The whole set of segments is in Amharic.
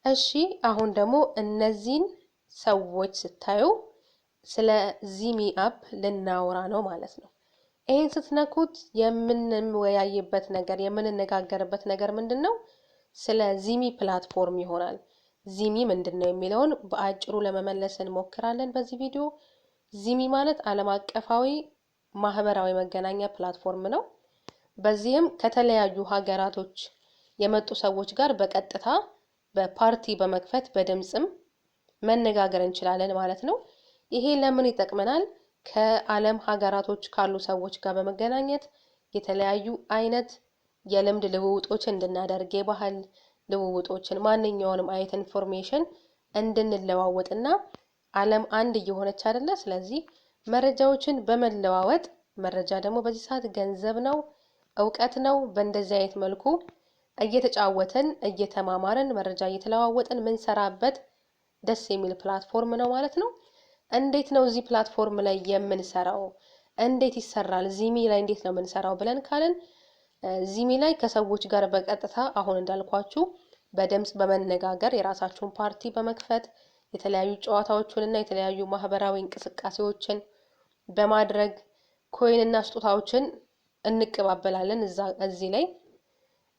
እሺ አሁን ደግሞ እነዚህን ሰዎች ስታዩ ስለ ዚሚ አፕ ልናወራ ነው ማለት ነው። ይሄን ስትነኩት የምንወያይበት ነገር የምንነጋገርበት ነገር ምንድነው? ስለ ዚሚ ፕላትፎርም ይሆናል። ዚሚ ምንድነው የሚለውን በአጭሩ ለመመለስ እንሞክራለን በዚህ ቪዲዮ። ዚሚ ማለት ዓለም አቀፋዊ ማህበራዊ መገናኛ ፕላትፎርም ነው። በዚህም ከተለያዩ ሀገራቶች የመጡ ሰዎች ጋር በቀጥታ በፓርቲ በመክፈት በድምጽም መነጋገር እንችላለን ማለት ነው። ይሄ ለምን ይጠቅመናል? ከዓለም ሀገራቶች ካሉ ሰዎች ጋር በመገናኘት የተለያዩ አይነት የልምድ ልውውጦችን እንድናደርግ የባህል ልውውጦችን ማንኛውንም አይነት ኢንፎርሜሽን እንድንለዋወጥና ዓለም አንድ እየሆነች አይደለ? ስለዚህ መረጃዎችን በመለዋወጥ መረጃ ደግሞ በዚህ ሰዓት ገንዘብ ነው፣ እውቀት ነው። በእንደዚህ አይነት መልኩ እየተጫወትን እየተማማርን መረጃ እየተለዋወጥን ምንሰራበት ደስ የሚል ፕላትፎርም ነው ማለት ነው። እንዴት ነው እዚህ ፕላትፎርም ላይ የምንሰራው? እንዴት ይሰራል? ዚሚ ላይ እንዴት ነው የምንሰራው ብለን ካልን ዚሚ ላይ ከሰዎች ጋር በቀጥታ አሁን እንዳልኳችሁ በድምጽ በመነጋገር የራሳችሁን ፓርቲ በመክፈት የተለያዩ ጨዋታዎችን እና የተለያዩ ማህበራዊ እንቅስቃሴዎችን በማድረግ ኮይን እና ስጦታዎችን እንቀባበላለን እዚህ ላይ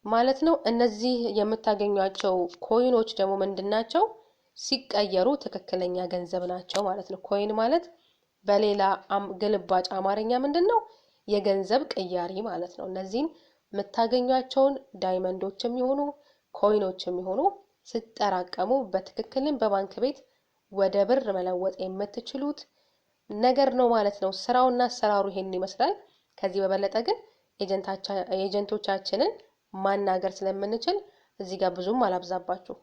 ማለት ነው። እነዚህ የምታገኟቸው ኮይኖች ደግሞ ምንድናቸው? ሲቀየሩ ትክክለኛ ገንዘብ ናቸው ማለት ነው። ኮይን ማለት በሌላ ግልባጭ አማርኛ ምንድነው? የገንዘብ ቅያሪ ማለት ነው። እነዚህን የምታገኟቸውን ዳይመንዶችም ይሆኑ ኮይኖችም ይሆኑ ስትጠራቀሙ በትክክልም በባንክ ቤት ወደ ብር መለወጥ የምትችሉት ነገር ነው ማለት ነው። ስራውና አሰራሩ ይሄን ይመስላል። ከዚህ በበለጠ ግን ኤጀንቶቻችንን ማናገር ስለምንችል እዚህ ጋር ብዙም አላብዛባችሁ።